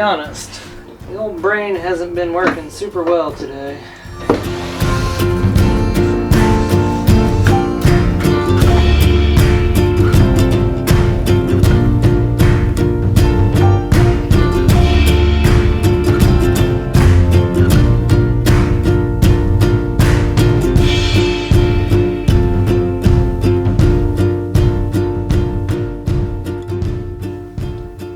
honest, the old brain hasn't been working super well today.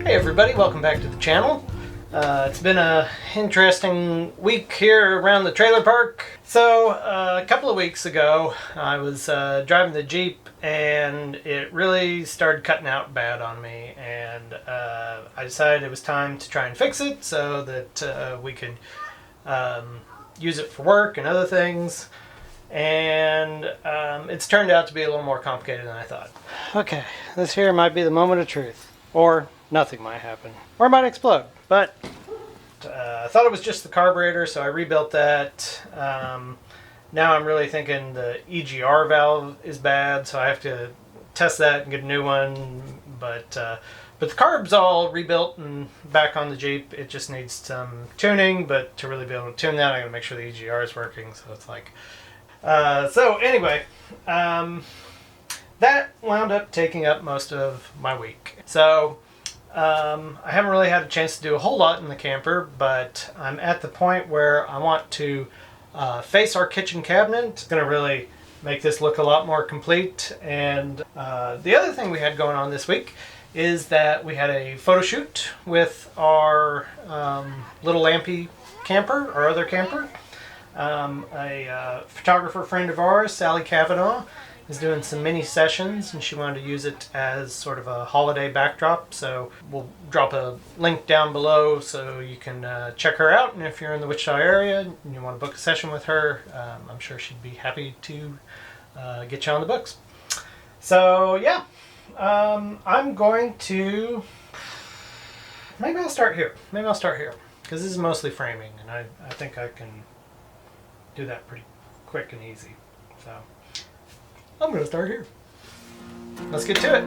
Hey everybody, welcome back to the channel. It's been an interesting week here around the trailer park. So a couple of weeks ago I was driving the Jeep and it really started cutting out bad on me, and I decided it was time to try and fix it so that we could use it for work and other things. And it's turned out to be a little more complicated than I thought. Okay, this here might be the moment of truth. Or nothing might happen. Or it might explode. But I thought it was just the carburetor, so I rebuilt that. Now I'm really thinking the EGR valve is bad, so I have to test that and get a new one. But the carb's all rebuilt and back on the Jeep. It just needs some tuning, but to really be able to tune that, I gotta make sure the EGR is working. So it's like... so anyway, that wound up taking up most of my week. So I haven't really had a chance to do a whole lot in the camper, but I'm at the point where I want to face our kitchen cabinet. It's going to really make this look a lot more complete. And the other thing we had going on this week is that we had a photo shoot with our little Lampy camper, our other camper. A photographer friend of ours, Sally Cavanaugh, is doing some mini sessions, and she wanted to use it as sort of a holiday backdrop. So we'll drop a link down below so you can check her out. And if you're in the Wichita area and you want to book a session with her, I'm sure she'd be happy to get you on the books. So yeah, I'm going to... Maybe I'll start here. Because this is mostly framing, and I think I can do that pretty quick and easy. So I'm going to start here. Let's get to it.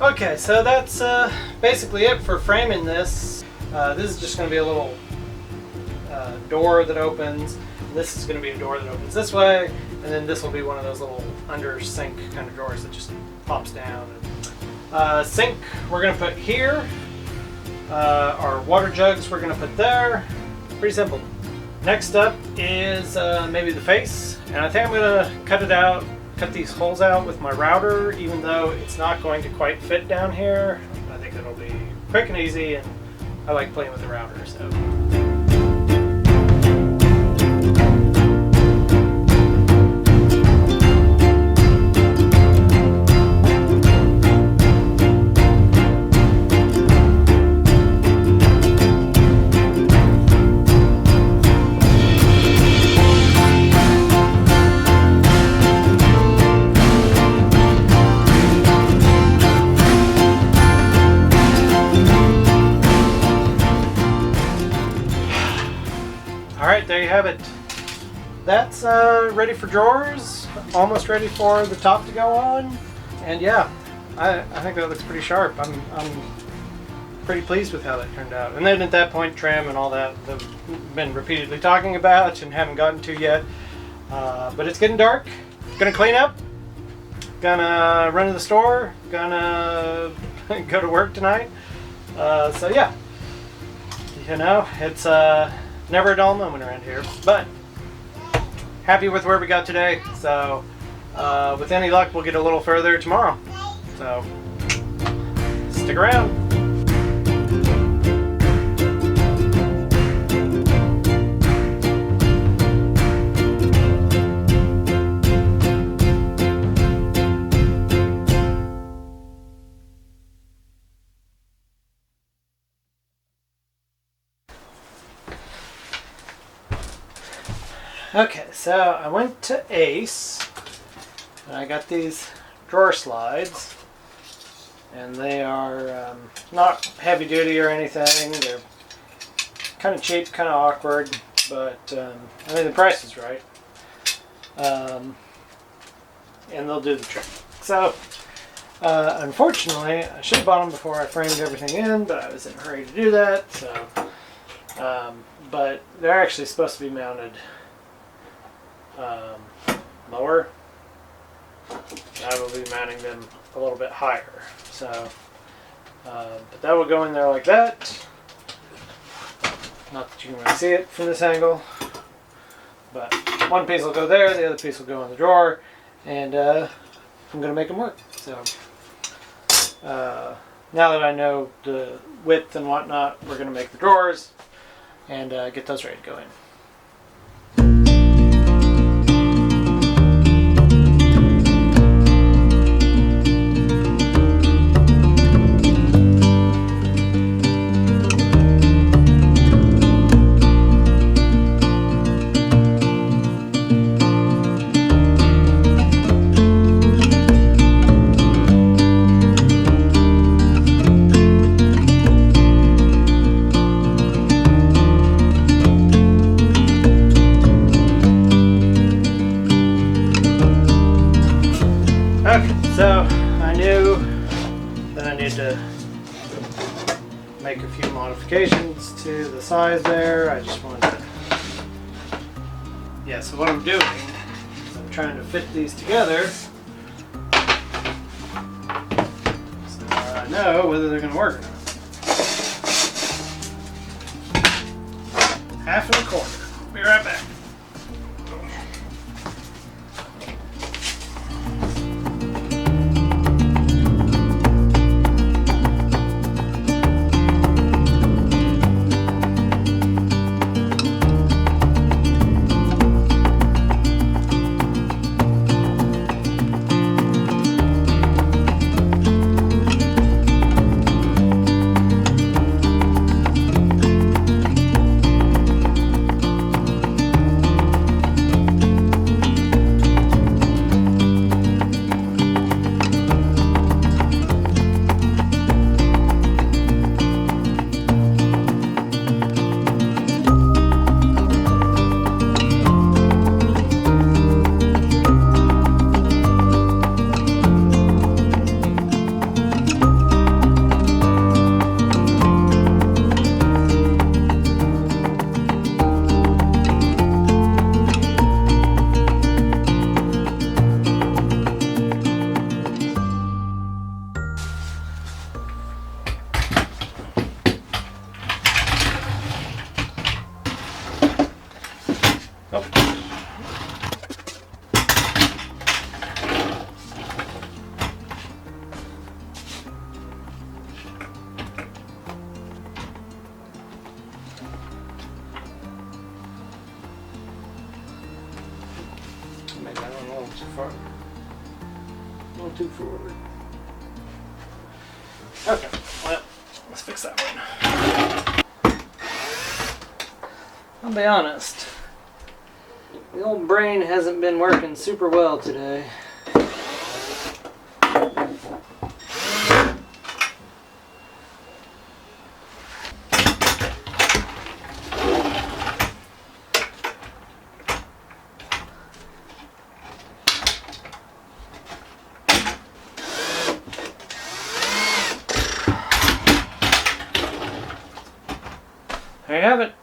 Okay, so that's basically it for framing this. This is just going to be a little door that opens. This is going to be a door that opens this way, and then this will be one of those little under sink kind of doors that just pops down. Sink we're going to put here. Our water jugs we're going to put there. Pretty simple. Next up is maybe the face, and I think I'm going to cut these holes out with my router, even though it's not going to quite fit down here. I think it'll be quick and easy, and I like playing with the router, so. Alright, there you have it. That's ready for drawers, almost ready for the top to go on. And yeah, I think that looks pretty sharp. I'm pretty pleased with how that turned out. And then at that point, trim and all that I've been repeatedly talking about and haven't gotten to yet. But it's getting dark. Gonna clean up. Gonna run to the store. Gonna go to work tonight. So yeah, you know, it's never a dull moment around here. But happy with where we got today. So with any luck, we'll get a little further tomorrow. So stick around. Okay, so I went to Ace and I got these drawer slides, and they are not heavy duty or anything. They're kind of cheap, kind of awkward, but I mean the price is right, and they'll do the trick. So unfortunately I should have bought them before I framed everything in, but I was in a hurry to do that. So but they're actually supposed to be mounted lower. I will be mounting them a little bit higher. So, but that will go in there like that. Not that you can really see it from this angle, but one piece will go there, the other piece will go in the drawer, and I'm going to make them work. So, now that I know the width and whatnot, we're going to make the drawers and get those ready to go in. So I knew that I needed to make a few modifications to the size there. I just wanted to, so what I'm doing is I'm trying to fit these together so I know whether they're going to work or not. 1/2 1/4. Be right back. Maybe I went a little too far. A little too forward. Okay, well, let's fix that one. I'll be honest, the old brain hasn't been working super well today. There you have it.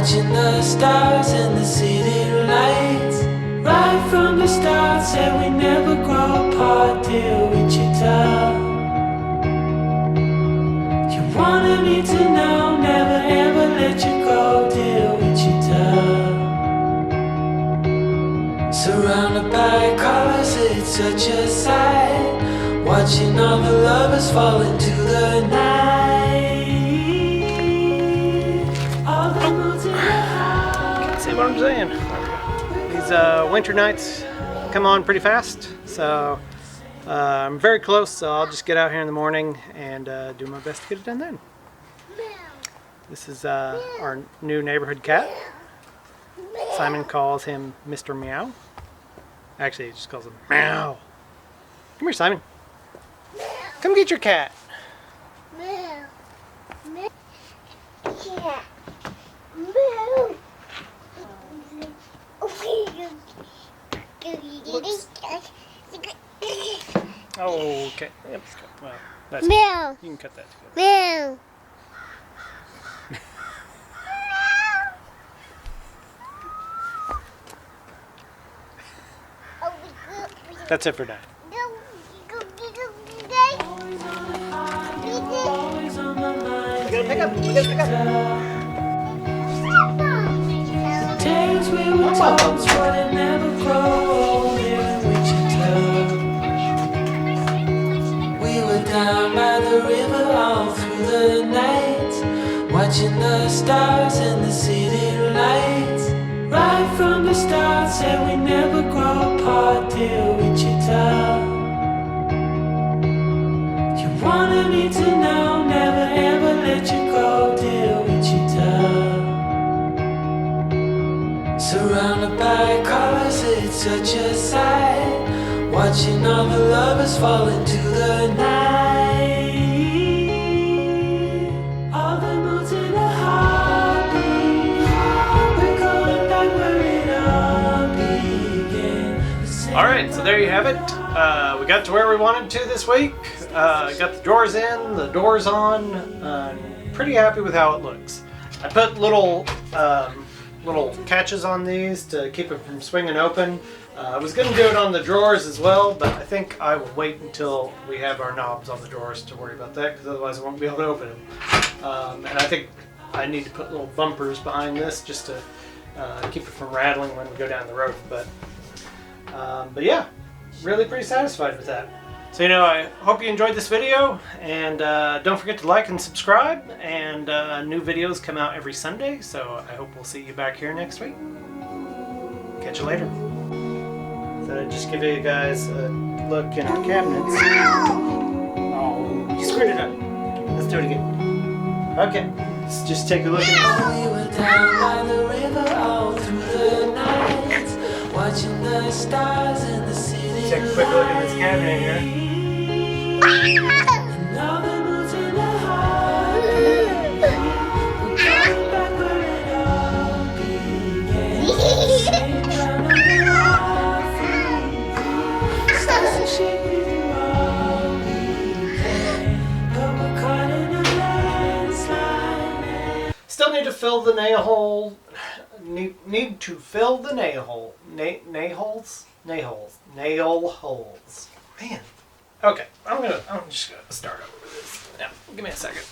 watching the stars and the city lights. Right from the start, said we never grow apart, dear Wichita. You wanted me to know, never ever let you go, dear Wichita. Surrounded by colors, it's such a sight. Watching all the lovers fall into the night. All the moods in the house. See what I'm saying? These winter nights come on pretty fast, so I'm very close, so I'll just get out here in the morning and do my best to get it done then. This is our new neighborhood cat. Simon calls him Mr. Meow. Actually, he just calls him Meow. Come here, Simon. Come get your cat. Meow. Meow. Cat. Meow. Oh, okay. Yep. Well, that's Meow. you can cut that together. Meow. That's it for now. We gotta pick up. Days we were told would never grow old here in Wichita. We were down by the river all through the night, watching the stars and the city lights. Right from the start, said we never grow apart, dear Wichita. You wanted me to know, never ever let you go, dear Wichita. Surrounded by colors, it's such a sight. Watching all the lovers fall into the night. All the moods in a heartbeat. We're going back where it all began. All right, so there you have it. We got to where we wanted to this week. Got the drawers in, the doors on. Pretty happy with how it looks. I put little catches on these to keep it from swinging open. I was going to do it on the drawers as well, but I think I will wait until we have our knobs on the drawers to worry about that, because otherwise I won't be able to open them. And I think I need to put little bumpers behind this just to keep it from rattling when we go down the road. But yeah, really pretty satisfied with that. So, I hope you enjoyed this video, and don't forget to like and subscribe, and new videos come out every Sunday, so I hope we'll see you back here next week. Catch you later. So I just give you guys a look in our cabinets. Oh, you screwed it up. Let's do it again. Okay, let's just take a look at We were down by the river all through the night, watching the stars and the city. Take a quick look at this cabinet here. And all the moods in the heart. We're going back where it all began. Same time of the life. Stars to shake with you all began. But we're caught in a landslide. Still need to fill the nail hole. Need to fill the nail hole. Nail holes. Man. Okay, I'm just gonna start over this. Now, give me a second.